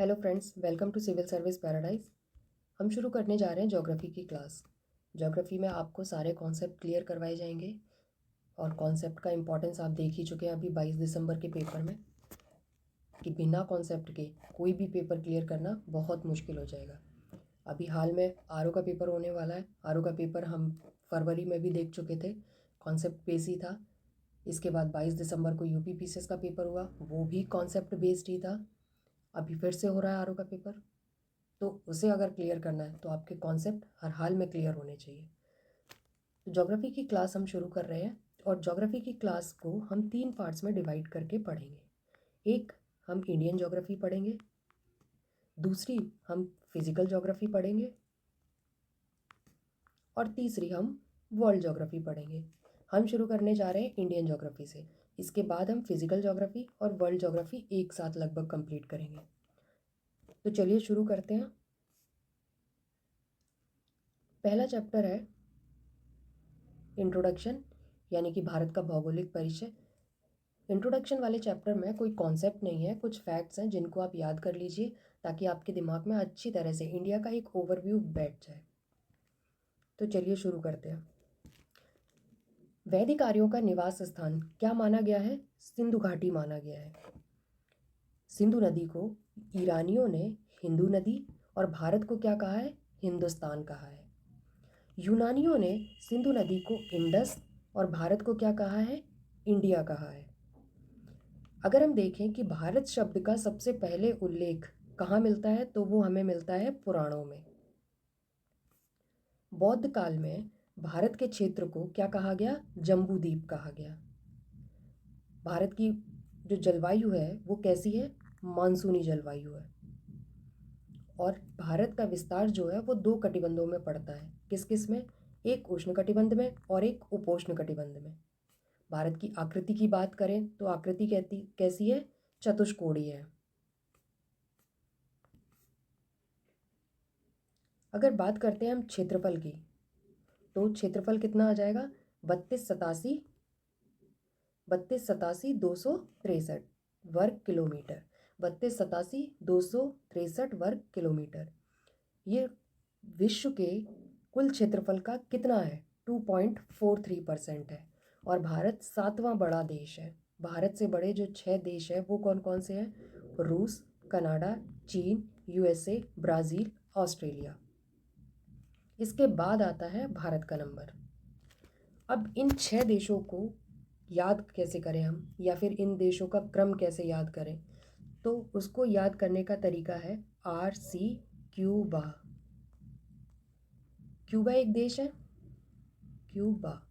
Hello friends, welcome to civil service paradise. हम शुरू करने जा रहे हैं ज्योग्राफी की क्लास। ज्योग्राफी में आपको सारे कॉन्सेप्ट क्लियर करवाए जाएंगे और कॉन्सेप्ट का इंपॉर्टेंस आप देख ही चुके हैं अभी 22 दिसंबर के पेपर में कि बिना कॉन्सेप्ट के कोई भी पेपर क्लियर करना बहुत मुश्किल हो जाएगा। अभी हाल में आरओ का पेपर होने वाला है। आरओ का पेपर हम फरवरी में भी देख चुके थे, कॉन्सेप्ट बेस्ड ही था। इसके बाद 22 दिसंबर को यूपी पीसीएस का पेपर हुआ, वो भी कॉन्सेप्ट बेस्ड ही था। अभी फिर से हो रहा है आरओ का पेपर, तो उसे अगर क्लियर करना है तो आपके कॉन्सेप्ट हर हाल में क्लियर होने चाहिए। तो ज्योग्राफी की क्लास हम शुरू कर रहे हैं और ज्योग्राफी की क्लास को हम 3 पार्ट्स में डिवाइड करके पढ़ेंगे। एक, हम इंडियन ज्योग्राफी पढ़ेंगे। दूसरी, हम फिजिकल ज्योग्राफी पढ़ेंगे। और तीसरी, हम वर्ल्ड ज्योग्राफी पढ़ेंगे। हम शुरू करने जा रहे हैं इंडियन ज्योग्राफी से। इसके बाद हम फिजिकल ज्योग्राफी और वर्ल्ड ज्योग्राफी एक साथ लगभग कंप्लीट करेंगे। तो चलिए शुरू करते हैं। पहला चैप्टर है इंट्रोडक्शन, यानी कि भारत का भौगोलिक परिचय। इंट्रोडक्शन वाले चैप्टर में कोई कॉन्सेप्ट नहीं है, कुछ फैक्ट्स हैं जिनको आप याद कर लीजिए ताकि आपके दिमाग में अच्छी तरह से इंडिया का एक ओवरव्यू बैठ जाए। तो चलिए शुरू करते हैं। वैदिक आर्यों का निवास स्थान क्या माना गया है? सिंधु घाटी माना गया है। सिंधु नदी को ईरानियों ने हिंदू नदी और भारत को क्या कहा है? हिंदुस्तान कहा है। यूनानियों ने सिंधु नदी को इंडस और भारत को क्या कहा है? इंडिया कहा है। अगर हम देखें कि भारत शब्द का सबसे पहले उल्लेख कहाँ मिलता है, तो वो हमें मिलता है पुराणों में। बौद्ध काल में भारत के क्षेत्र को क्या कहा गया? जम्बूद्वीप कहा गया। भारत की जो जलवायु है वो कैसी है? मानसूनी जलवायु है। और भारत का विस्तार जो है वो 2 कटिबंधों में पड़ता है। किस किस में? एक उष्ण कटिबंध में और एक उपोष्ण कटिबंध में। भारत की आकृति की बात करें तो आकृति कैसी है? चतुष्कोणीय है। अगर बात करते हैं हम क्षेत्रफल की, तो क्षेत्रफल कितना आ जाएगा? 3287 वर्ग किलोमीटर। 3287 वर्ग किलोमीटर। ये विश्व के कुल क्षेत्रफल का कितना है? 2.43% है। और भारत 7वां बड़ा देश है। भारत से बड़े जो 6 देश हैं वो कौन कौन से हैं? रूस, कनाडा, चीन, यूएसए, ब्राज़ील, ऑस्ट्रेलिया। इसके बाद आता है भारत का नंबर। अब इन 6 देशों को याद कैसे करें हम, या फिर इन देशों का क्रम कैसे याद करें? तो उसको याद करने का तरीका है RC क्यूबा। क्यूबा एक देश है, क्यूबा,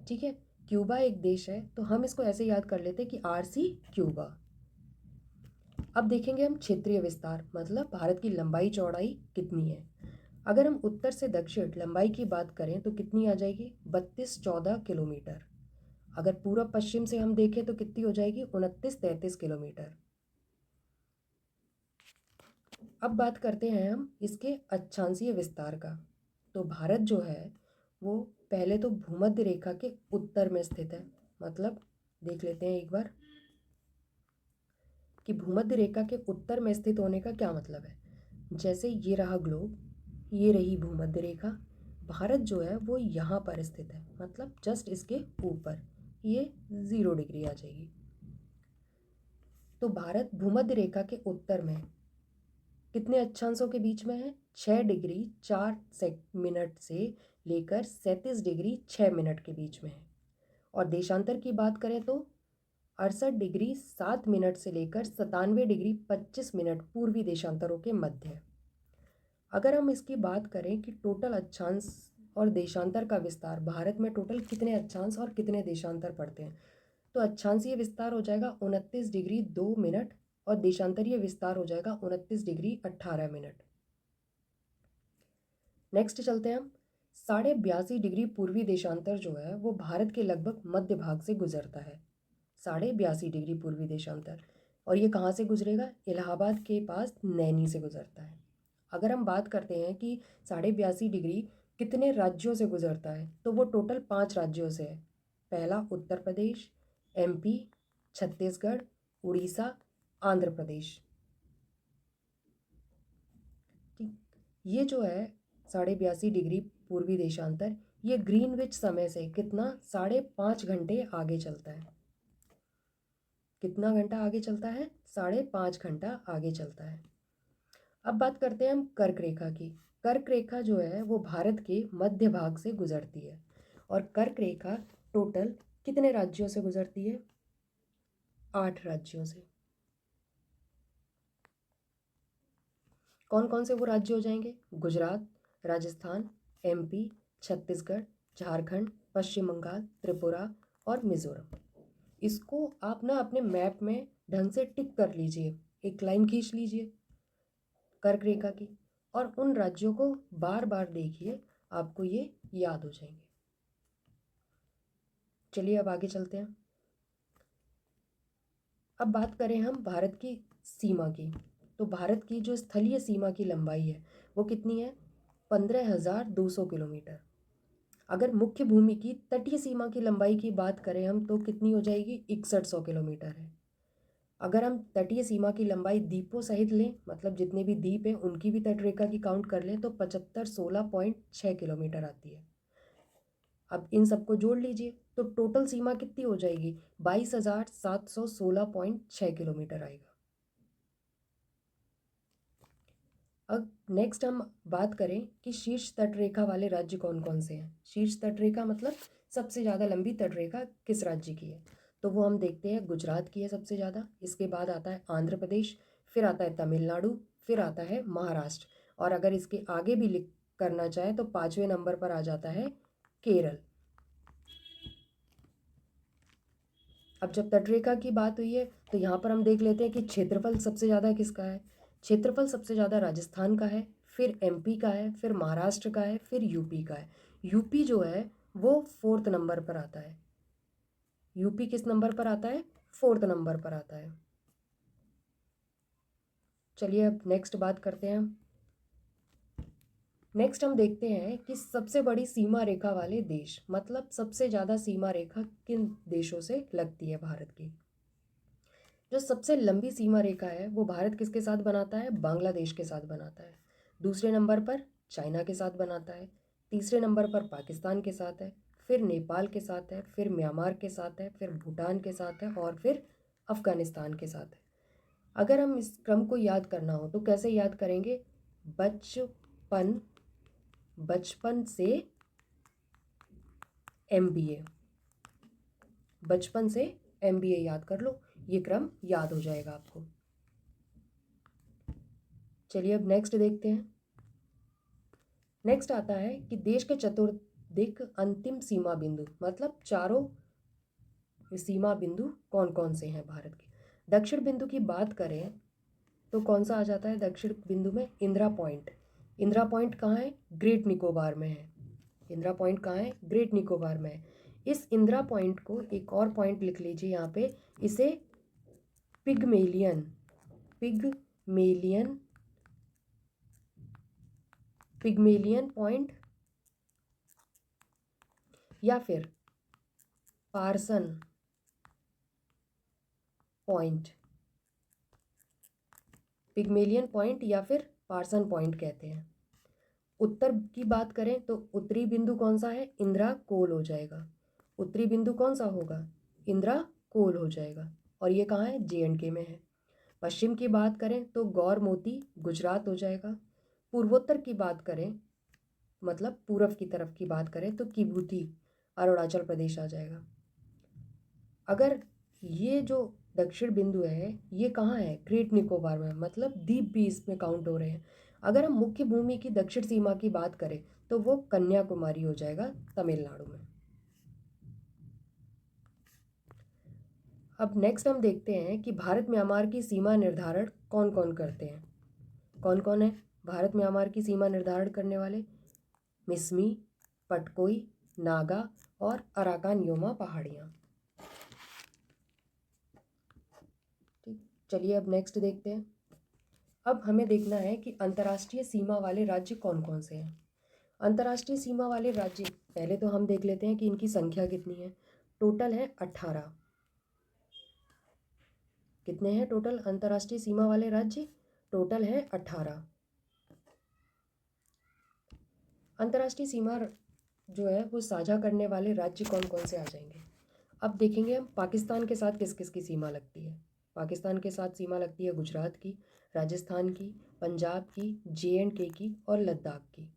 ठीक है। क्यूबा एक देश है, तो हम इसको ऐसे याद कर लेते हैं कि RC क्यूबा। अब देखेंगे हम क्षेत्रीय विस्तार, मतलब भारत की लंबाई चौड़ाई कितनी है। अगर हम उत्तर से दक्षिण लंबाई की बात करें तो कितनी आ जाएगी? 3214 किलोमीटर। अगर पूर्व पश्चिम से हम देखें तो कितनी हो जाएगी? 2933 किलोमीटर। अब बात करते हैं हम इसके अक्षांशीय विस्तार का। तो भारत जो है वो पहले तो भूमध्य रेखा के उत्तर में स्थित है। मतलब देख लेते हैं एक बार कि भूमध्य रेखा के उत्तर में स्थित होने का क्या मतलब है। जैसे ये रहा ग्लोब, ये रही भूमध्य रेखा। भारत जो है वो यहाँ पर स्थित है, मतलब जस्ट इसके ऊपर, ये 0 डिग्री आ जाएगी। तो भारत भूमध्य रेखा के उत्तर में कितने अक्षांशों के बीच में है? 6 डिग्री 4 मिनट से लेकर 37 डिग्री 6 मिनट के बीच में है। और देशांतर की बात करें तो 68 डिग्री 7 मिनट से लेकर 97 डिग्री 25 मिनट पूर्वी देशांतरों के मध्य है। अगर हम इसकी बात करें कि टोटल अक्षांश और देशांतर का विस्तार, भारत में टोटल कितने अक्षांश और कितने देशांतर पड़ते हैं, तो अक्षांशीय विस्तार हो जाएगा 29 डिग्री 2 मिनट और देशांतरीय विस्तार हो जाएगा 29 डिग्री 18 मिनट। नेक्स्ट चलते हैं हम। 82.5 डिग्री पूर्वी देशांतर जो है वो भारत के लगभग मध्य भाग से गुजरता है। 82.5 डिग्री पूर्वी देशांतर, और ये कहाँ से गुजरेगा? इलाहाबाद के पास नैनी से गुजरता है। अगर हम बात करते हैं कि 82.5 डिग्री कितने राज्यों से गुजरता है, तो वो टोटल 5 राज्यों से है। पहला उत्तर प्रदेश, MP, छत्तीसगढ़, उड़ीसा, आंध्र प्रदेश। ये जो है 82.5 डिग्री पूर्वी देशांतर, ये ग्रीनविच समय से कितना 5.5 घंटे आगे चलता है। कितना घंटा आगे चलता है? 5.5 घंटा आगे चलता है। अब बात करते हैं हम कर्क रेखा की। कर्क रेखा जो है वो भारत के मध्य भाग से गुजरती है, और कर्क रेखा टोटल कितने राज्यों से गुजरती है? 8 राज्यों से। कौन कौन से वो राज्य हो जाएंगे? गुजरात, राजस्थान, एमपी, छत्तीसगढ़, झारखंड, पश्चिम बंगाल, त्रिपुरा और मिजोरम। इसको आप ना अपने मैप में ढंग से टिक कर लीजिए, एक लाइन खींच लीजिए कर्क रेखा की, और उन राज्यों को बार बार देखिए, आपको ये याद हो जाएंगे। चलिए अब आगे चलते हैं। अब बात करें हम भारत की सीमा की, तो भारत की जो स्थलीय सीमा की लंबाई है वो कितनी है? 15,200 किलोमीटर। अगर मुख्य भूमि की तटीय सीमा की लंबाई की बात करें हम, तो कितनी हो जाएगी? 6100 किलोमीटर है। अगर हम तटीय सीमा की लंबाई द्वीपों सहित लें, मतलब जितने भी द्वीप हैं उनकी भी तटरेखा की काउंट कर लें, तो 7516.6 किलोमीटर आती है। अब इन सबको जोड़ लीजिए तो टोटल सीमा कितनी हो जाएगी? 22,716.6 किलोमीटर आएगा। अब नेक्स्ट हम बात करें कि शीर्ष तटरेखा वाले राज्य कौन कौन से हैं। शीर्ष तटरेखा मतलब सबसे ज़्यादा लंबी तटरेखा किस राज्य की है, तो वो हम देखते हैं गुजरात की है सबसे ज़्यादा, इसके बाद आता है आंध्र प्रदेश, फिर आता है तमिलनाडु, फिर आता है महाराष्ट्र, और अगर इसके आगे भी लिख करना चाहे तो 5वें नंबर पर आ जाता है केरल। अब जब तटरेखा की बात हुई है तो यहाँ पर हम देख लेते हैं कि क्षेत्रफल सबसे ज़्यादा किसका है। क्षेत्रफल सबसे ज़्यादा राजस्थान का है, फिर एमपी का है, फिर महाराष्ट्र का है, फिर यूपी का है। यूपी जो है वो 4th नंबर पर आता है। यूपी किस नंबर पर आता है? 4th नंबर पर आता है। चलिए अब नेक्स्ट बात करते हैं। नेक्स्ट हम देखते हैं कि सबसे बड़ी सीमा रेखा वाले देश, मतलब सबसे ज़्यादा सीमा रेखा किन देशों से लगती है भारत की। जो सबसे लंबी सीमा रेखा है वो भारत किसके साथ बनाता है? बांग्लादेश के साथ बनाता है। दूसरे नंबर पर चाइना के साथ बनाता है। तीसरे नंबर पर पाकिस्तान के साथ है, फिर नेपाल के साथ है, फिर म्यांमार के साथ है, फिर भूटान के साथ है, और फिर अफगानिस्तान के साथ है। अगर हम इस क्रम को याद करना हो तो कैसे याद करेंगे? बचपन बचपन से MBA, बचपन से MBA याद कर लो, ये क्रम याद हो जाएगा आपको। चलिए अब नेक्स्ट देखते हैं। नेक्स्ट आता है कि देश के चतुर्दिक अंतिम सीमा बिंदु, मतलब चारों सीमा बिंदु कौन कौन से हैं भारत के। दक्षिण बिंदु की बात करें तो कौन सा आ जाता है दक्षिण बिंदु में? इंदिरा पॉइंट। इंदिरा पॉइंट कहाँ है? ग्रेट निकोबार में है। इंदिरा पॉइंट कहाँ है? ग्रेट निकोबार में है। इस इंदिरा पॉइंट को एक और पॉइंट लिख लीजिए यहाँ पे, इसे पिगमेलियन पिगमेलियन पिगमेलियन पॉइंट या फिर पार्सन पॉइंट, पिगमेलियन पॉइंट या फिर पार्सन पॉइंट कहते हैं। उत्तर की बात करें तो उत्तरी बिंदु कौन सा है? इंदिरा कोल हो जाएगा। उत्तरी बिंदु कौन सा होगा? इंदिरा कोल हो जाएगा, और ये कहाँ है? JNK में है। पश्चिम की बात करें तो गौर मोती गुजरात हो जाएगा। पूर्वोत्तर की बात करें, मतलब पूरब की तरफ की बात करें तो किबूती अरुणाचल प्रदेश आ जाएगा। अगर ये जो दक्षिण बिंदु है ये कहाँ है? ग्रेट निकोबार में, मतलब द्वीप भी इसमें काउंट हो रहे हैं। अगर हम मुख्य भूमि की दक्षिण सीमा की बात करें तो वो कन्याकुमारी हो जाएगा, तमिलनाडु में। अब नेक्स्ट हम देखते हैं कि भारत म्यांमार की सीमा निर्धारण कौन कौन करते हैं। कौन कौन है भारत म्यांमार की सीमा निर्धारण करने वाले? मिसमी, पटकोई, नागा और अराकान योमा पहाड़ियाँ। ठीक, चलिए अब नेक्स्ट देखते हैं। अब हमें देखना है कि अंतर्राष्ट्रीय सीमा वाले राज्य कौन कौन से हैं। अंतर्राष्ट्रीय सीमा वाले राज्य पहले तो हम देख लेते हैं कि इनकी संख्या कितनी है। टोटल है 18। कितने हैं टोटल अंतर्राष्ट्रीय सीमा वाले राज्य? टोटल है 18। अंतर्राष्ट्रीय सीमा जो है वो साझा करने वाले राज्य कौन कौन से आ जाएंगे। अब देखेंगे हम पाकिस्तान के साथ किस किस की सीमा लगती है। पाकिस्तान के साथ सीमा लगती है गुजरात की, राजस्थान की, पंजाब की, JNK की और लद्दाख की।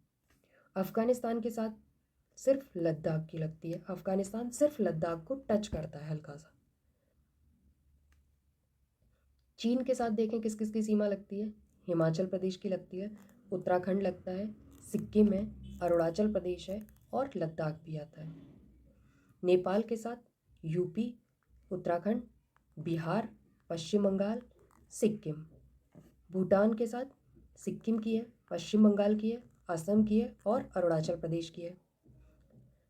अफ़गानिस्तान के साथ सिर्फ लद्दाख की लगती है। अफ़गानिस्तान सिर्फ लद्दाख को टच करता है हल्का सा। चीन के साथ देखें किस किस की सीमा लगती है। हिमाचल प्रदेश की लगती है, उत्तराखंड लगता है, सिक्किम है, अरुणाचल प्रदेश है और लद्दाख भी आता है। नेपाल के साथ यूपी, उत्तराखंड, बिहार, पश्चिम बंगाल, सिक्किम। भूटान के साथ सिक्किम की है, पश्चिम बंगाल की है, असम की है और अरुणाचल प्रदेश की है।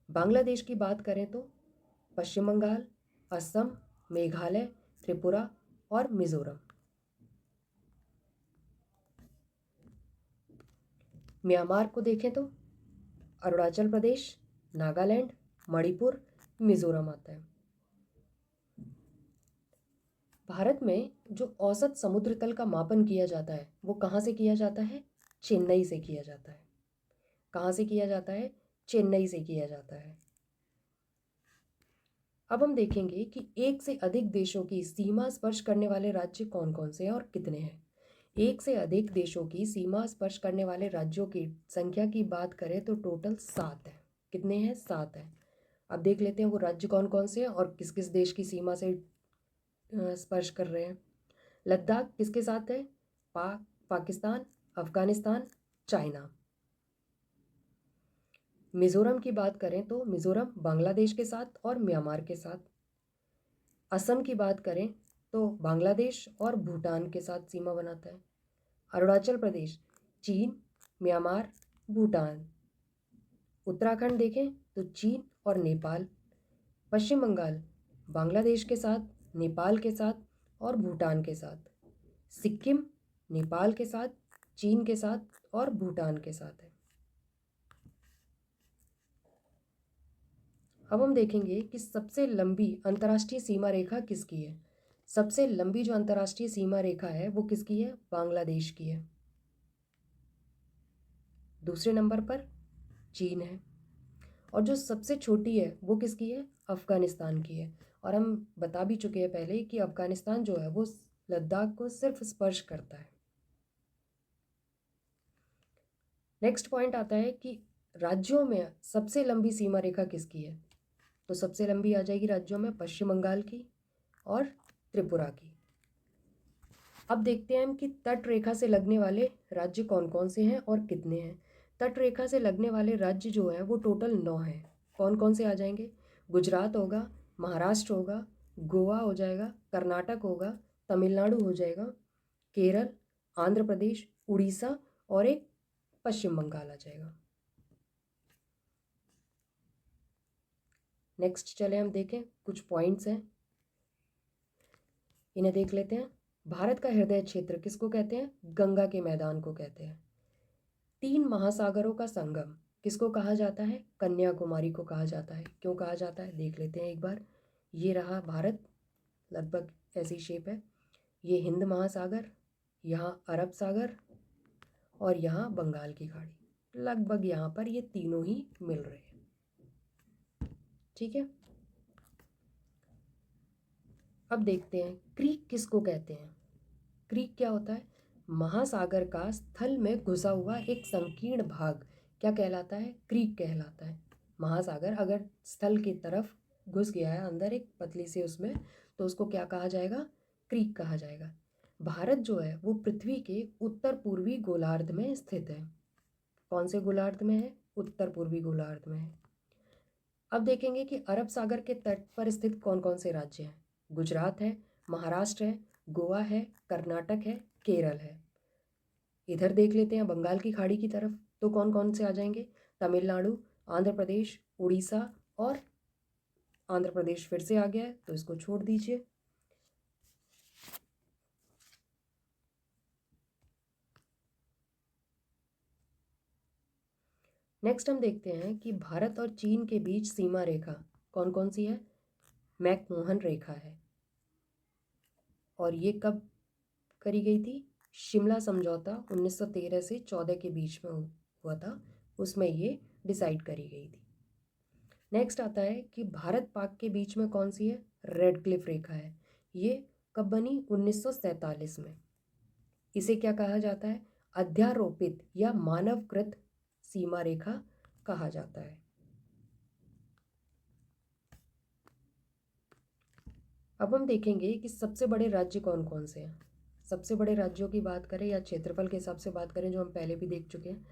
बांग्लादेश की बात करें तो पश्चिम बंगाल, असम, मेघालय, त्रिपुरा और मिजोरम। म्यांमार को देखें तो अरुणाचल प्रदेश, नागालैंड, मणिपुर, मिजोरम आता है। भारत में जो औसत समुद्र तल का मापन किया जाता है वो कहाँ से किया जाता है? चेन्नई से किया जाता है। कहाँ से किया जाता है? चेन्नई से किया जाता है। अब हम देखेंगे कि एक से अधिक देशों की सीमा स्पर्श करने वाले राज्य कौन कौन से हैं और कितने हैं। एक से अधिक देशों की सीमा स्पर्श करने वाले राज्यों की संख्या की बात करें तो टोटल 7 है। कितने हैं? 7 है। अब देख लेते हैं वो राज्य कौन कौन से हैं और किस किस देश की सीमा से स्पर्श कर रहे हैं। लद्दाख किसके साथ है? पाकिस्तान, अफगानिस्तान, चाइना। मिज़ोरम की बात करें तो मिज़ोरम बांग्लादेश के साथ और म्यांमार के साथ। असम की बात करें तो बांग्लादेश और भूटान के साथ सीमा बनाता है। अरुणाचल प्रदेश चीन, म्यांमार, भूटान। उत्तराखंड देखें तो चीन और नेपाल। पश्चिम बंगाल बांग्लादेश के साथ, नेपाल के साथ और भूटान के साथ। सिक्किम नेपाल के साथ, चीन के साथ और भूटान के साथ है। अब हम देखेंगे कि सबसे लंबी अंतर्राष्ट्रीय सीमा रेखा किसकी है। सबसे लंबी जो अंतर्राष्ट्रीय सीमा रेखा है वो किसकी है? बांग्लादेश की है। दूसरे नंबर पर चीन है और जो सबसे छोटी है वो किसकी है? अफगानिस्तान की है। और हम बता भी चुके हैं पहले कि अफगानिस्तान जो है वो लद्दाख को सिर्फ स्पर्श करता है। नेक्स्ट पॉइंट आता है कि राज्यों में सबसे लंबी सीमा रेखा किसकी है। तो सबसे लंबी आ जाएगी राज्यों में पश्चिम बंगाल की और त्रिपुरा की। अब देखते हैं हम कि तट रेखा से लगने वाले राज्य कौन कौन से हैं और कितने हैं। तट रेखा से लगने वाले राज्य जो हैं वो टोटल 9 हैं। कौन कौन से आ जाएंगे? गुजरात होगा, महाराष्ट्र होगा, गोवा हो जाएगा, कर्नाटक होगा, तमिलनाडु हो जाएगा, केरल, आंध्र प्रदेश, उड़ीसा और एक पश्चिम बंगाल आ जाएगा। नेक्स्ट चले हम देखें कुछ पॉइंट्स हैं, इन्हें देख लेते हैं। भारत का हृदय क्षेत्र किसको कहते हैं? गंगा के मैदान को कहते हैं। 3 महासागरों का संगम किसको कहा जाता है? कन्याकुमारी को कहा जाता है। क्यों कहा जाता है देख लेते हैं एक बार। ये रहा भारत, लगभग ऐसी शेप है। ये हिंद महासागर, यहाँ अरब सागर और यहाँ बंगाल की खाड़ी। लगभग यहाँ पर ये तीनों ही मिल रहे हैं। ठीक है, अब देखते हैं क्रीक किसको कहते हैं। क्रीक क्या होता है? महासागर का स्थल में घुसा हुआ एक संकीर्ण भाग क्या कहलाता है? क्रीक कहलाता है। महासागर अगर स्थल की तरफ घुस गया है अंदर एक पतली सी उसमें, तो उसको क्या कहा जाएगा? क्रीक कहा जाएगा। भारत जो है वो पृथ्वी के उत्तर पूर्वी गोलार्ध में स्थित है। कौन से गोलार्ध में है? उत्तर पूर्वी गोलार्ध में है। अब देखेंगे कि अरब सागर के तट पर स्थित कौन कौन से राज्य हैं। गुजरात है, महाराष्ट्र है, गोवा है, कर्नाटक है, केरल है। इधर देख लेते हैं बंगाल की खाड़ी की तरफ, तो कौन कौन से आ जाएंगे? तमिलनाडु, आंध्र प्रदेश, उड़ीसा और आंध्र प्रदेश फिर से आ गया है तो इसको छोड़ दीजिए। नेक्स्ट हम देखते हैं कि भारत और चीन के बीच सीमा रेखा कौन कौन सी है? मैकमोहन रेखा है। और ये कब करी गई थी? शिमला समझौता 1913 से 14 के बीच में हुआ था। उसमें ये डिसाइड करी गई थी। नेक्स्ट आता है कि भारत पाक के बीच में कौन सी है, रेड क्लिफ रेखा है। ये कब बनी, 1947 में। इसे क्या कहा जाता है, अध्यारोपित या मानवकृत सीमा रेखा कहा जाता है। अब हम देखेंगे कि सबसे बड़े राज्य कौन कौन से हैं। सबसे बड़े राज्यों की बात करें या क्षेत्रफल के हिसाब से बात करें, जो हम पहले भी देख चुके हैं,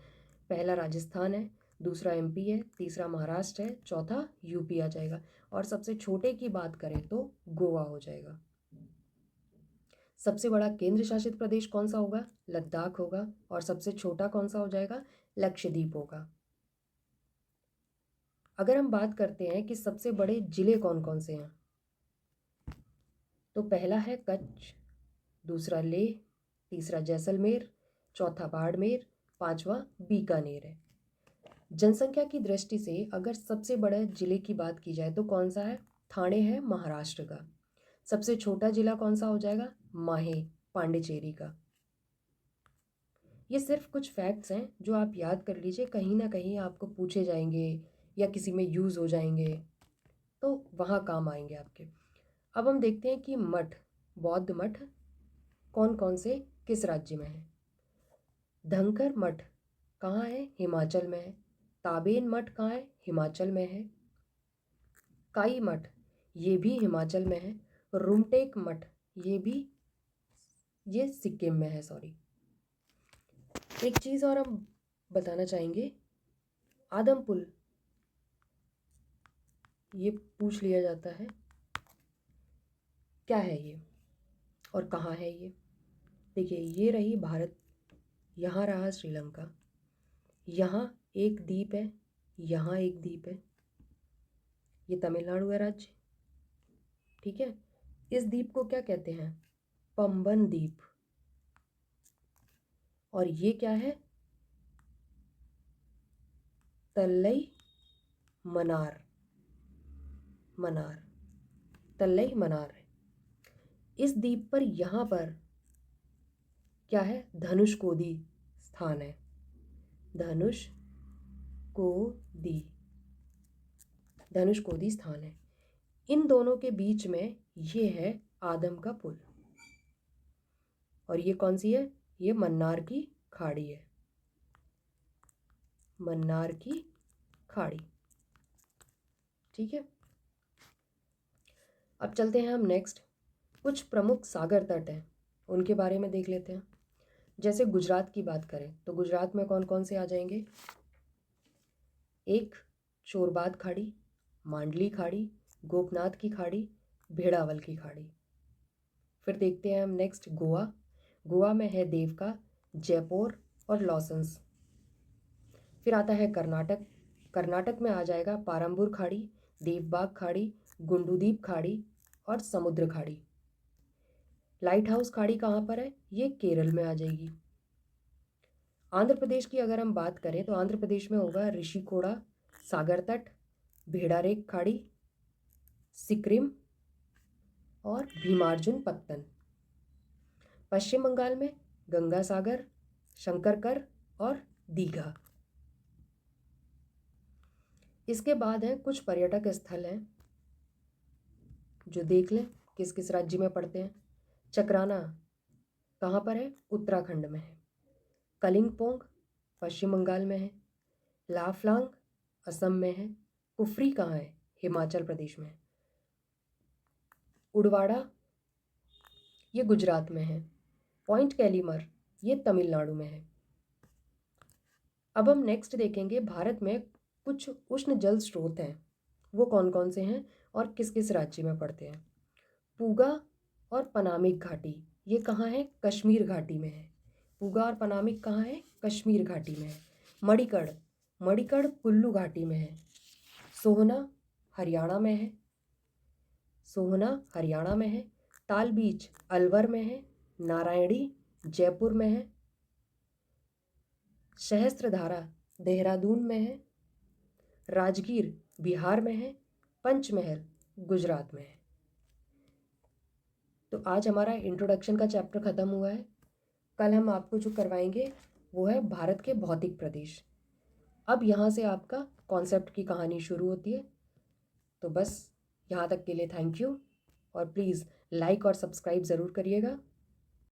पहला राजस्थान है, दूसरा एमपी है, तीसरा महाराष्ट्र है, चौथा यूपी आ जाएगा, और सबसे छोटे की बात करें तो गोवा हो जाएगा। सबसे बड़ा केंद्र शासित प्रदेश कौन सा होगा, लद्दाख होगा, और सबसे छोटा कौन सा हो जाएगा, लक्षद्वीप होगा। अगर हम बात करते हैं कि सबसे बड़े जिले कौन कौन से हैं, तो पहला है कच्छ, दूसरा लेह, तीसरा जैसलमेर, चौथा बाड़मेर, पांचवा बीकानेर है। जनसंख्या की दृष्टि से अगर सबसे बड़े जिले की बात की जाए तो कौन सा है, ठाणे है महाराष्ट्र का। सबसे छोटा जिला कौन सा हो जाएगा, माहे, पांडिचेरी का। ये सिर्फ कुछ फैक्ट्स हैं जो आप याद कर लीजिए, कहीं ना कहीं आपको पूछे जाएंगे या किसी में यूज़ हो जाएंगे, तो वहाँ काम आएंगे आपके। अब हम देखते हैं कि मठ, बौद्ध मठ कौन कौन से किस राज्य में है। धनकर मठ कहाँ है, हिमाचल में है। ताबेन मठ कहाँ है, हिमाचल में है। काई मठ ये भी हिमाचल में है। रुमटेक मठ ये सिक्किम में है, सॉरी। एक चीज़ और हम बताना चाहेंगे, आदमपुर, ये पूछ लिया जाता है क्या है ये और कहाँ है ये। देखिए, ये रही भारत, यहाँ रहा श्रीलंका, यहाँ एक द्वीप है, यहाँ एक द्वीप है, ये तमिलनाडु है राज्य, ठीक है। इस द्वीप को क्या कहते हैं, पंबन द्वीप। और ये क्या है, तल्लई मनार, तल्लई मनार है। इस द्वीप पर यहाँ पर क्या है, धनुषकोडी स्थान है, धनुषकोडी स्थान है। इन दोनों के बीच में ये है आदम का पुल, और ये कौन सी है, ये मन्नार की खाड़ी है, मन्नार की खाड़ी, ठीक है। अब चलते हैं हम नेक्स्ट, कुछ प्रमुख सागर तट हैं उनके बारे में देख लेते हैं। जैसे गुजरात की बात करें तो गुजरात में कौन कौन से आ जाएंगे, एक चोरबाद खाड़ी, मांडली खाड़ी, गोपनाथ की खाड़ी, भेड़ावल की खाड़ी। फिर देखते हैं हम नेक्स्ट गोवा में है देवका, जयपुर और लॉसन्स। फिर आता है कर्नाटक में आ जाएगा पारंबुर खाड़ी, देवबाग खाड़ी, गुंडूदीप खाड़ी और समुद्र खाड़ी। लाइट हाउस खाड़ी कहाँ पर है, ये केरल में आ जाएगी। आंध्र प्रदेश की अगर हम बात करें तो आंध्र प्रदेश में होगा ऋषिकोड़ा, सागर तट, भेड़ारेख खाड़ी, सिक्किम और भीमार्जुन पत्तन। पश्चिम बंगाल में गंगा सागर, शंकरकर और दीघा। इसके बाद है कुछ पर्यटक स्थल हैं जो देख लें किस किस राज्य में पड़ते हैं। चक्राना कहाँ पर है, उत्तराखंड में है। कलिंगपोंग पश्चिम बंगाल में है। लाफलांग असम में है। कुफरी कहाँ है, हिमाचल प्रदेश में है। उडवाड़ा ये गुजरात में है। पॉइंट कैलीमर ये तमिलनाडु में है। अब हम नेक्स्ट देखेंगे भारत में कुछ उष्ण जल स्रोत हैं, वो कौन कौन से हैं और किस किस राज्य में पड़ते हैं। पूगा और पनामिक घाटी ये कहाँ है, कश्मीर घाटी में है। पूगा और पनामिक कहाँ है, कश्मीर घाटी में है। मणिकड़ कुल्लू घाटी में है। सोहना हरियाणा में है। ताल बीच अलवर में है। नारायणी जयपुर में है। सहस्त्रधारा देहरादून में है। राजगीर बिहार में है। पंचमहल गुजरात में है। तो आज हमारा इंट्रोडक्शन का चैप्टर ख़त्म हुआ है। कल हम आपको जो करवाएंगे वो है भारत के भौतिक प्रदेश। अब यहाँ से आपका कॉन्सेप्ट की कहानी शुरू होती है। तो बस यहाँ तक के लिए थैंक यू, और प्लीज़ लाइक और सब्सक्राइब ज़रूर करिएगा।